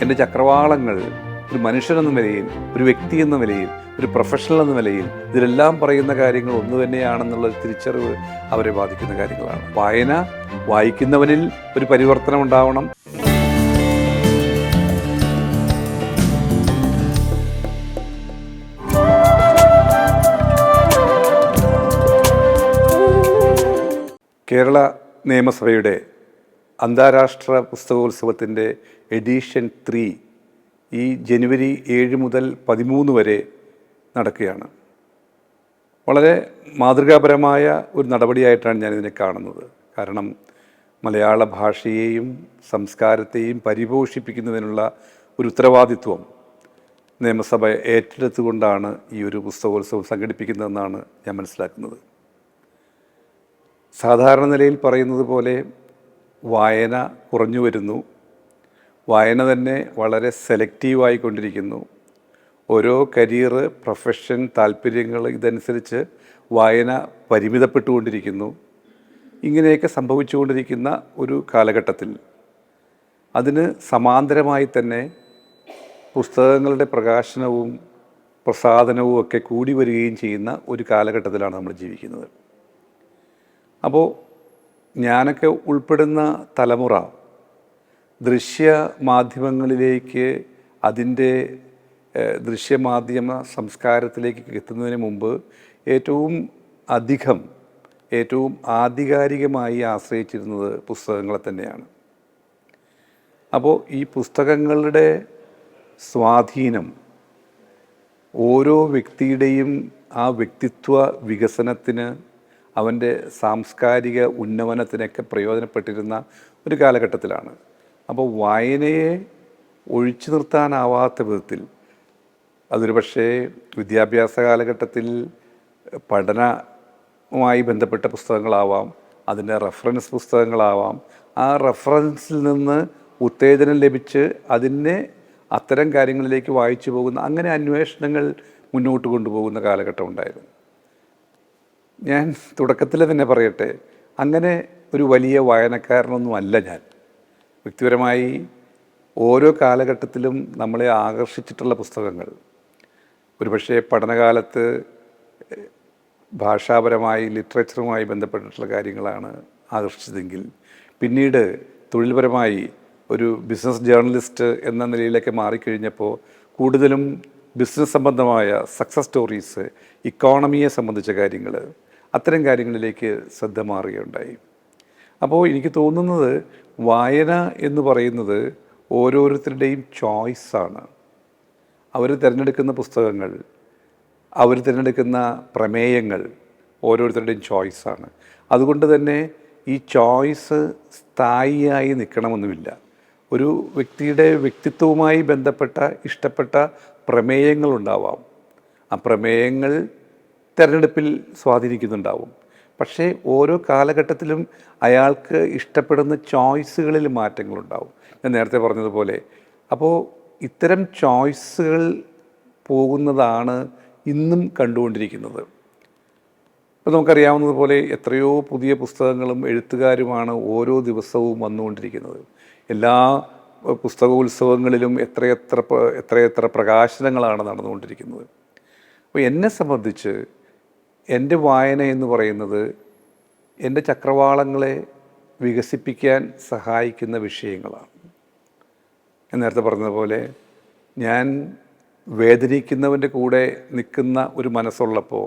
എൻ്റെ ചക്രവാളങ്ങൾ ഒരു മനുഷ്യനെന്ന നിലയിൽ, ഒരു വ്യക്തി എന്ന നിലയിൽ, ഒരു പ്രൊഫഷണൽ എന്ന നിലയിൽ ഇതിലെല്ലാം പറയുന്ന കാര്യങ്ങൾ ഒന്ന് തന്നെയാണെന്നുള്ള തിരിച്ചറിവ് അവരെ ബാധിക്കുന്ന കാര്യങ്ങളാണ്. വായിക്കുന്നവനിൽ ഒരു പരിവർത്തനം ഉണ്ടാവണം. കേരള നിയമസഭയുടെ അന്താരാഷ്ട്ര പുസ്തകോത്സവത്തിൻ്റെ എഡിഷൻ 3 ഈ ജനുവരി 7 മുതൽ 13 വരെ നടക്കുകയാണ്. വളരെ മാതൃകാപരമായ ഒരു നടപടിയായിട്ടാണ് ഞാനിതിനെ കാണുന്നത്. കാരണം മലയാള ഭാഷയെയും സംസ്കാരത്തെയും പരിപോഷിപ്പിക്കുന്നതിനുള്ള ഒരു ഉത്തരവാദിത്വം നിയമസഭ ഏറ്റെടുത്തുകൊണ്ടാണ് ഈ ഒരു പുസ്തകോത്സവം സംഘടിപ്പിക്കുന്നതെന്നാണ് ഞാൻ മനസ്സിലാക്കുന്നത്. സാധാരണ നിലയിൽ പറയുന്നത് പോലെ വായന കുറഞ്ഞു വരുന്നു. വായന തന്നെ വളരെ സെലക്റ്റീവായിക്കൊണ്ടിരിക്കുന്നു. ഓരോ കരിയർ, പ്രൊഫഷൻ, താല്പര്യങ്ങൾ ഇതനുസരിച്ച് വായന പരിമിതപ്പെട്ടുകൊണ്ടിരിക്കുന്നു. ഇങ്ങനെയൊക്കെ സംഭവിച്ചുകൊണ്ടിരിക്കുന്ന ഒരു കാലഘട്ടത്തിൽ അതിന് സമാന്തരമായി തന്നെ പുസ്തകങ്ങളുടെ പ്രകാശനവും പ്രസാധനവും ഒക്കെ കൂടി വരികയും ചെയ്യുന്ന ഒരു കാലഘട്ടത്തിലാണ് നമ്മൾ ജീവിക്കുന്നത്. അപ്പോൾ ഞാനൊക്കെ ഉൾപ്പെടുന്ന തലമുറ ദൃശ്യ മാധ്യമങ്ങളിലേക്ക്, അതിൻ്റെ ദൃശ്യമാധ്യമ സംസ്കാരത്തിലേക്ക് എത്തുന്നതിന് മുമ്പ് ഏറ്റവും ആധികാരികമായി ആശ്രയിച്ചിരുന്നത് പുസ്തകങ്ങളെ തന്നെയാണ്. അപ്പോൾ ഈ പുസ്തകങ്ങളുടെ സ്വാധീനം ഓരോ വ്യക്തിയുടെയും ആ വ്യക്തിത്വ വികസനത്തിന്, അവൻ്റെ സാംസ്കാരിക ഉന്നമനത്തിനൊക്കെ പ്രയോജനപ്പെട്ടിരുന്ന ഒരു കാലഘട്ടത്തിലാണ്. അപ്പോൾ വായനയെ ഒഴിച്ചു നിർത്താനാവാത്ത വിധത്തിൽ, അതൊരു പക്ഷേ വിദ്യാഭ്യാസ കാലഘട്ടത്തിൽ പഠനവുമായി ബന്ധപ്പെട്ട പുസ്തകങ്ങളാവാം, അതിൻ്റെ റെഫറൻസ് പുസ്തകങ്ങളാവാം. ആ റെഫറൻസിൽ നിന്ന് ഉത്തേജനം ലഭിച്ച് അത്തരം കാര്യങ്ങളിലേക്ക് വായിച്ചു പോകുന്ന, അങ്ങനെ അന്വേഷണങ്ങൾ മുന്നോട്ട് കൊണ്ടുപോകുന്ന കാലഘട്ടം ഉണ്ടായിരുന്നു. ഞാൻ തുടക്കത്തിൽ തന്നെ പറയട്ടെ, അങ്ങനെ ഒരു വലിയ വായനക്കാരനൊന്നും അല്ല ഞാൻ. വ്യക്തിപരമായി ഓരോ കാലഘട്ടത്തിലും നമ്മളെ ആകർഷിച്ചിട്ടുള്ള പുസ്തകങ്ങൾ ഒരുപക്ഷെ പഠനകാലത്ത് ഭാഷാപരമായി, ലിറ്ററേച്ചറുമായി ബന്ധപ്പെട്ടിട്ടുള്ള കാര്യങ്ങളാണ് ആകർഷിച്ചതെങ്കിൽ, പിന്നീട് തൊഴിൽപരമായി ഒരു ബിസിനസ് ജേർണലിസ്റ്റ് എന്ന നിലയിലേക്ക് മാറിക്കഴിഞ്ഞപ്പോൾ കൂടുതലും ബിസിനസ് സംബന്ധമായ സക്സസ് സ്റ്റോറീസ്, ഇക്കോണമിയെ സംബന്ധിച്ച കാര്യങ്ങൾ, അത്തരം കാര്യങ്ങളിലേക്ക് ശ്രദ്ധ മാറുകയുണ്ടായി. അപ്പോൾ എനിക്ക് തോന്നുന്നത് വായന എന്ന് പറയുന്നത് ഓരോരുത്തരുടെയും ചോയ്സാണ്. അവർ തിരഞ്ഞെടുക്കുന്ന പുസ്തകങ്ങൾ, അവർ തിരഞ്ഞെടുക്കുന്ന പ്രമേയങ്ങൾ ഓരോരുത്തരുടെയും ചോയ്സാണ്. അതുകൊണ്ട് തന്നെ ഈ ചോയ്സ് സ്ഥായിയായി നിൽക്കണമെന്നുമില്ല. ഒരു വ്യക്തിയുടെ വ്യക്തിത്വവുമായി ബന്ധപ്പെട്ട ഇഷ്ടപ്പെട്ട പ്രമേയങ്ങളുണ്ടാവാം. ആ പ്രമേയങ്ങൾ തിരഞ്ഞെടുപ്പിൽ സ്വാധീനിക്കുന്നുണ്ടാവും. പക്ഷേ ഓരോ കാലഘട്ടത്തിലും അയാൾക്ക് ഇഷ്ടപ്പെടുന്ന ചോയ്സുകളിൽ മാറ്റങ്ങളുണ്ടാവും. ഞാൻ നേരത്തെ പറഞ്ഞതുപോലെ, അപ്പോൾ ഇത്തരം ചോയ്സുകൾ പോകുന്നതാണ് ഇന്നും കണ്ടുകൊണ്ടിരിക്കുന്നത്. ഇപ്പോൾ നമുക്കറിയാവുന്നതുപോലെ എത്രയോ പുതിയ പുസ്തകങ്ങളും എഴുത്തുകാരുമാണ് ഓരോ ദിവസവും വന്നുകൊണ്ടിരിക്കുന്നത്. എല്ലാ പുസ്തകോത്സവങ്ങളിലും എത്രയെത്ര പ്രകാശനങ്ങളാണ് നടന്നുകൊണ്ടിരിക്കുന്നത്. അപ്പോൾ എന്നെ സംബന്ധിച്ച് എൻ്റെ വായന എന്ന് പറയുന്നത് എൻ്റെ ചക്രവാളങ്ങളെ വികസിപ്പിക്കാൻ സഹായിക്കുന്ന വിഷയങ്ങളാണ്. ഞാൻ നേരത്തെ പറഞ്ഞതുപോലെ, ഞാൻ വേദനിക്കുന്നവൻ്റെ കൂടെ നിൽക്കുന്ന ഒരു മനസ്സുള്ളപ്പോൾ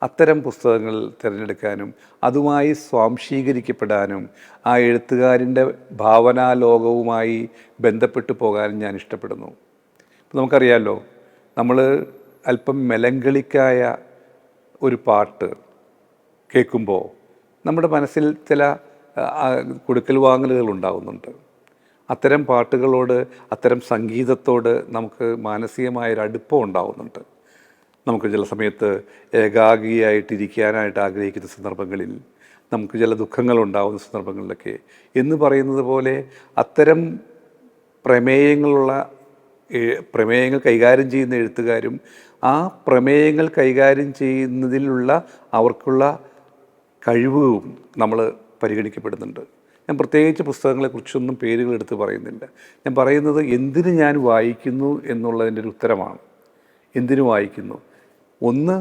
അത്തരം പുസ്തകങ്ങൾ തിരഞ്ഞെടുക്കാനും അതുമായി സ്വാംശീകരിക്കപ്പെടാനും ആ എഴുത്തുകാരൻ്റെ ഭാവനാലോകവുമായി ബന്ധപ്പെട്ടു പോകാനും ഞാൻ ഇഷ്ടപ്പെടുന്നു. ഇപ്പോൾ നമുക്കറിയാമല്ലോ, നമ്മൾ അല്പം മെലങ്കളിക്കായ ഒരു പാട്ട് കേൾക്കുമ്പോൾ നമ്മുടെ മനസ്സിൽ ചില കൊടുക്കൽ വാങ്ങലുകൾ ഉണ്ടാകുന്നുണ്ട്. അത്തരം പാട്ടുകളോട്, അത്തരം സംഗീതത്തോട് നമുക്ക് മാനസികമായൊരു അടുപ്പം ഉണ്ടാകുന്നുണ്ട്. നമുക്ക് ചില സമയത്ത് ഏകാഗിയായിട്ടിരിക്കാനായിട്ട് ആഗ്രഹിക്കുന്ന സന്ദർഭങ്ങളിൽ, നമുക്ക് ചില ദുഃഖങ്ങളുണ്ടാകുന്ന സന്ദർഭങ്ങളിലൊക്കെ എന്ന് പറയുന്നത് പോലെ അത്തരം പ്രമേയങ്ങൾ കൈകാര്യം ചെയ്യുന്ന എഴുത്തുകാരും ആ പ്രമേയങ്ങൾ കൈകാര്യം ചെയ്യുന്നതിലുള്ള അവർക്കുള്ള കഴിവും നമ്മൾ പരിഗണിക്കപ്പെടുന്നുണ്ട്. ഞാൻ പ്രത്യേകിച്ച് പുസ്തകങ്ങളെക്കുറിച്ചൊന്നും പേരുകൾ എടുത്ത് പറയുന്നില്ല. ഞാൻ പറയുന്നത് എന്തിന് ഞാൻ വായിക്കുന്നു എന്നുള്ളതിൻ്റെ ഒരു ഉത്തരമാണ്. എന്തിനു വായിക്കുന്നു? ഒന്ന്,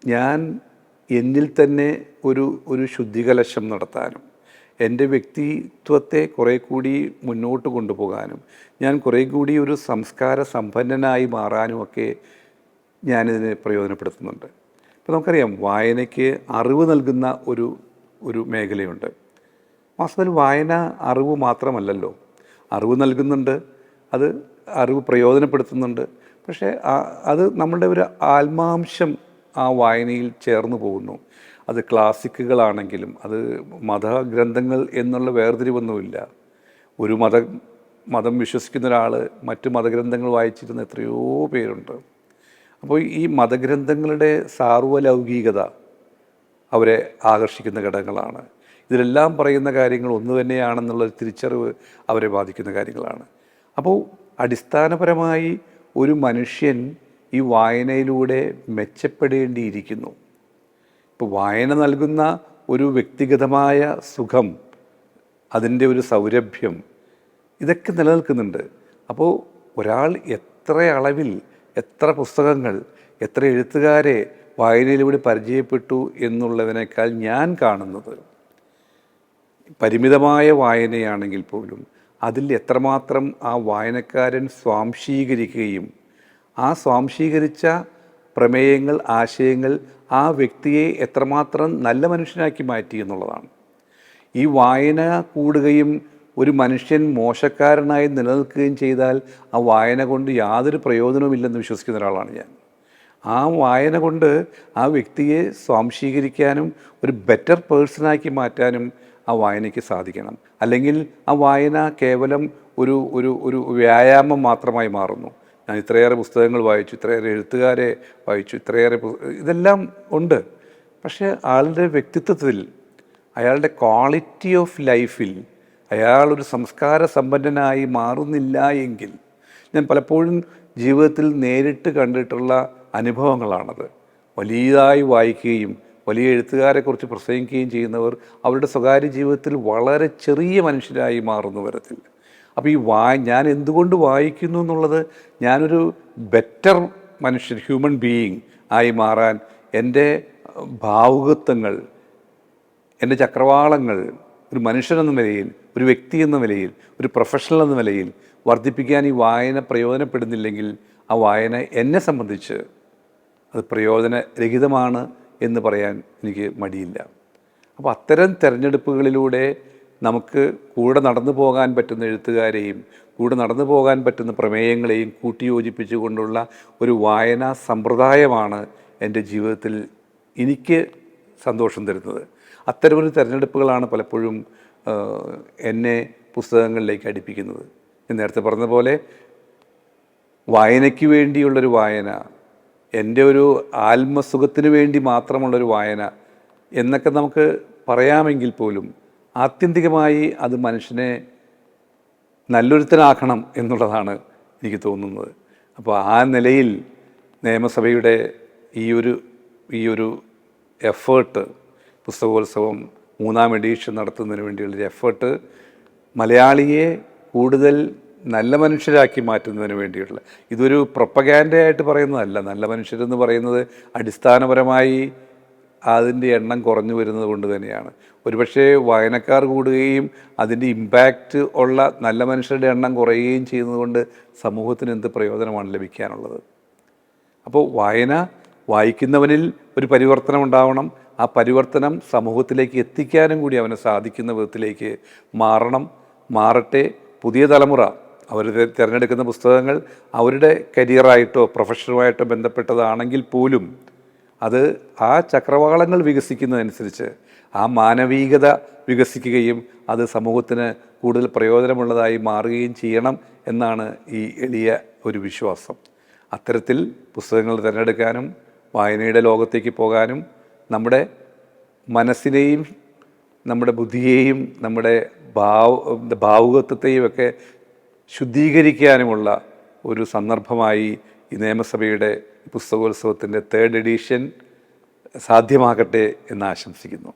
ഞാൻ എന്നിൽ തന്നെ ഒരു ശുദ്ധികലശം നടത്താനും എൻ്റെ വ്യക്തിത്വത്തെ കുറേ കൂടി മുന്നോട്ട് കൊണ്ടുപോകാനും ഞാൻ കുറേ കൂടി ഒരു സംസ്കാര സമ്പന്നനായി മാറാനുമൊക്കെ ഞാനിതിനെ പ്രയോജനപ്പെടുത്തുന്നുണ്ട്. ഇപ്പോൾ നമുക്കറിയാം, വായനയ്ക്ക് അറിവ് നൽകുന്ന ഒരു മേഖലയുണ്ട്. വാസ്തവത്തിൽ വായന അറിവ് മാത്രമല്ലല്ലോ. അറിവ് നൽകുന്നുണ്ട്, അത് അറിവ് പ്രയോജനപ്പെടുത്തുന്നുണ്ട്. പക്ഷേ അത് നമ്മളുടെ ഒരു ആത്മാംശം ആ വായനയിൽ ചേർന്ന് പോകുന്നു. അത് ക്ലാസിക്കുകളാണെങ്കിലും അത് മതഗ്രന്ഥങ്ങൾ എന്നുള്ള വേർതിരിവൊന്നുമില്ല. ഒരു മതം വിശ്വസിക്കുന്ന ഒരാൾ മറ്റു മതഗ്രന്ഥങ്ങൾ വായിച്ചിരുന്ന എത്രയോ പേരുണ്ട്. അപ്പോൾ ഈ മതഗ്രന്ഥങ്ങളുടെ സാർവലൗകികത അവരെ ആകർഷിക്കുന്ന ഘടകങ്ങളാണ്. ഇതിലെല്ലാം പറയുന്ന കാര്യങ്ങൾ ഒന്ന് തന്നെയാണെന്നുള്ളൊരു തിരിച്ചറിവ് അവരെ ബാധിക്കുന്ന കാര്യങ്ങളാണ്. അപ്പോൾ അടിസ്ഥാനപരമായി ഒരു മനുഷ്യൻ ഈ വായനയിലൂടെ മെച്ചപ്പെടേണ്ടിയിരിക്കുന്നു. ഇപ്പോൾ വായന നൽകുന്ന ഒരു വ്യക്തിഗതമായ സുഖം, അതിൻ്റെ ഒരു സൗരഭ്യം, ഇതൊക്കെ നിലനിൽക്കുന്നുണ്ട്. അപ്പോൾ ഒരാൾ എത്ര അളവിൽ എത്ര പുസ്തകങ്ങൾ എത്ര എഴുത്തുകാരെ വായനയിലൂടെ പരിചയപ്പെട്ടു എന്നുള്ളതിനേക്കാൾ ഞാൻ കാണുന്നത് പരിമിതമായ വായനയാണെങ്കിൽ പോലും അതിൽ എത്രമാത്രം ആ വായനക്കാരൻ സ്വാംശീകരിക്കുകയും ആ സ്വാംശീകരിച്ച പ്രമേയങ്ങൾ, ആശയങ്ങൾ ആ വ്യക്തിയെ എത്രമാത്രം നല്ല മനുഷ്യനാക്കി മാറ്റി എന്നുള്ളതാണ്. ഈ വായന കൂടുകയും ഒരു മനുഷ്യൻ മോശക്കാരനായി നിലനിൽക്കുകയും ചെയ്താൽ ആ വായന കൊണ്ട് യാതൊരു പ്രയോജനവുമില്ലെന്ന് വിശ്വസിക്കുന്ന ഒരാളാണ് ഞാൻ. ആ വായന കൊണ്ട് ആ വ്യക്തിയെ സ്വാംശീകരിക്കാനും ഒരു ബെറ്റർ പേഴ്സണാക്കി മാറ്റാനും ആ വായനയ്ക്ക് സാധിക്കണം. അല്ലെങ്കിൽ ആ വായന കേവലം ഒരു ഒരു ഒരു വ്യായാമം മാത്രമായി മാറുന്നു. ഞാൻ ഇത്രയേറെ പുസ്തകങ്ങൾ വായിച്ചു, ഇത്രയേറെ എഴുത്തുകാരെ വായിച്ചു, ഇത്രയേറെ ഇതെല്ലാം ഉണ്ട്. പക്ഷേ ആളുടെ വ്യക്തിത്വത്തിൽ, അയാളുടെ ക്വാളിറ്റി ഓഫ് ലൈഫിൽ അയാളൊരു സംസ്കാര സമ്പന്നനായി മാറുന്നില്ല എങ്കിൽ, ഞാൻ പലപ്പോഴും ജീവിതത്തിൽ നേരിട്ട് കണ്ടിട്ടുള്ള അനുഭവങ്ങളാണത്. വലിയതായി വായിക്കുകയും വലിയ എഴുത്തുകാരെക്കുറിച്ച് പ്രസംഗിക്കുകയും ചെയ്യുന്നവർ അവരുടെ സ്വകാര്യ ജീവിതത്തിൽ വളരെ ചെറിയ മനുഷ്യരായി മാറുന്ന തരത്തിൽ. അപ്പോൾ ഈ ഞാൻ എന്തുകൊണ്ട് വായിക്കുന്നു എന്നുള്ളത് ഞാനൊരു ബെറ്റർ മനുഷ്യൻ, ഹ്യൂമൻ ബീയിങ് ആയി മാറാൻ എൻ്റെ ഭാവുകത്വങ്ങൾ, എൻ്റെ ചക്രവാളങ്ങൾ ഒരു മനുഷ്യനെന്ന നിലയിൽ, ഒരു വ്യക്തി എന്ന നിലയിൽ, ഒരു പ്രൊഫഷണൽ എന്ന നിലയിൽ വർദ്ധിപ്പിക്കാൻ ഈ വായന പ്രയോജനപ്പെടുന്നില്ലെങ്കിൽ ആ വായന എന്നെ സംബന്ധിച്ച് അത് പ്രയോജനരഹിതമാണ് എന്ന് പറയാൻ എനിക്ക് മടിയില്ല. അപ്പോൾ അത്തരം തിരഞ്ഞെടുപ്പുകളിലൂടെ നമുക്ക് കൂടെ നടന്നു പോകാൻ പറ്റുന്ന എഴുത്തുകാരെയും കൂടെ നടന്നു പോകാൻ പറ്റുന്ന പ്രമേയങ്ങളെയും കൂട്ടിയോജിപ്പിച്ചുകൊണ്ടുള്ള ഒരു വായനാ സമ്പ്രദായമാണ് എൻ്റെ ജീവിതത്തിൽ എനിക്ക് സന്തോഷം തരുന്നത്. അത്തരമൊരു തിരഞ്ഞെടുപ്പുകളാണ് പലപ്പോഴും എന്നെ പുസ്തകങ്ങളിലേക്ക് അടുപ്പിക്കുന്നത്. ഞാൻ നേരത്തെ പറഞ്ഞ പോലെ വായനയ്ക്ക് വേണ്ടിയുള്ളൊരു വായന, എൻ്റെ ഒരു ആത്മസുഖത്തിന് വേണ്ടി മാത്രമുള്ളൊരു വായന എന്നൊക്കെ നമുക്ക് പറയാമെങ്കിൽ പോലും ആത്യന്തികമായി അത് മനുഷ്യനെ നല്ലൊരുത്തനാക്കണം എന്നുള്ളതാണ് എനിക്ക് തോന്നുന്നത്. അപ്പോൾ ആ നിലയിൽ നിയമസഭയുടെ ഈ ഒരു എഫേർട്ട്, പുസ്തകോത്സവം 3ാം എഡിഷൻ നടത്തുന്നതിന് വേണ്ടിയുള്ളൊരു എഫേർട്ട് മലയാളിയെ കൂടുതൽ നല്ല മനുഷ്യരാക്കി മാറ്റുന്നതിന് വേണ്ടിയിട്ടുള്ള, ഇതൊരു പ്രൊപ്പഗാൻഡയായിട്ട് പറയുന്നതല്ല. നല്ല മനുഷ്യരെന്ന് പറയുന്നത് അടിസ്ഥാനപരമായി അതിൻ്റെ എണ്ണം കുറഞ്ഞു വരുന്നത് കൊണ്ട് തന്നെയാണ്. ഒരുപക്ഷെ വായനക്കാർ കൂടുകയും അതിൻ്റെ ഇമ്പാക്റ്റ് ഉള്ള നല്ല മനുഷ്യരുടെ എണ്ണം കുറയുകയും ചെയ്യുന്നതുകൊണ്ട് സമൂഹത്തിന് എന്ത് പ്രയോജനമാണ് ലഭിക്കാനുള്ളത്? അപ്പോൾ വായിക്കുന്നവനിൽ ഒരു പരിവർത്തനം ഉണ്ടാവണം. ആ പരിവർത്തനം സമൂഹത്തിലേക്ക് എത്തിക്കാനും കൂടി അവന് സാധിക്കുന്ന വിധത്തിലേക്ക് മാറട്ടെ. പുതിയ തലമുറ അവർ തിരഞ്ഞെടുക്കുന്ന പുസ്തകങ്ങൾ അവരുടെ കരിയറായിട്ടോ പ്രൊഫഷനുമായിട്ടോ ബന്ധപ്പെട്ടതാണെങ്കിൽ പോലും അത് ആ ചക്രവാളങ്ങൾ വികസിക്കുന്നതനുസരിച്ച് ആ മാനവികത വികസിക്കുകയും അത് സമൂഹത്തിന് കൂടുതൽ പ്രയോജനമുള്ളതായി മാറുകയും ചെയ്യണം എന്നാണ് ഈ എളിയ ഒരു വിശ്വാസം. അത്തരത്തിൽ പുസ്തകങ്ങൾ തിരഞ്ഞെടുക്കാനും വായനയുടെ ലോകത്തേക്ക് പോകാനും നമ്മുടെ മനസ്സിനെയും നമ്മുടെ ബുദ്ധിയെയും നമ്മുടെ ഭാവുകത്വത്തെയും ഒക്കെ ശുദ്ധീകരിക്കാനുമുള്ള ഒരു സന്ദർഭമായി ഈ നിയമസഭയുടെ പുസ്തകോത്സവത്തിൻ്റെ 3rd എഡിഷൻ സാധ്യമാകട്ടെ എന്ന് ആശംസിക്കുന്നു.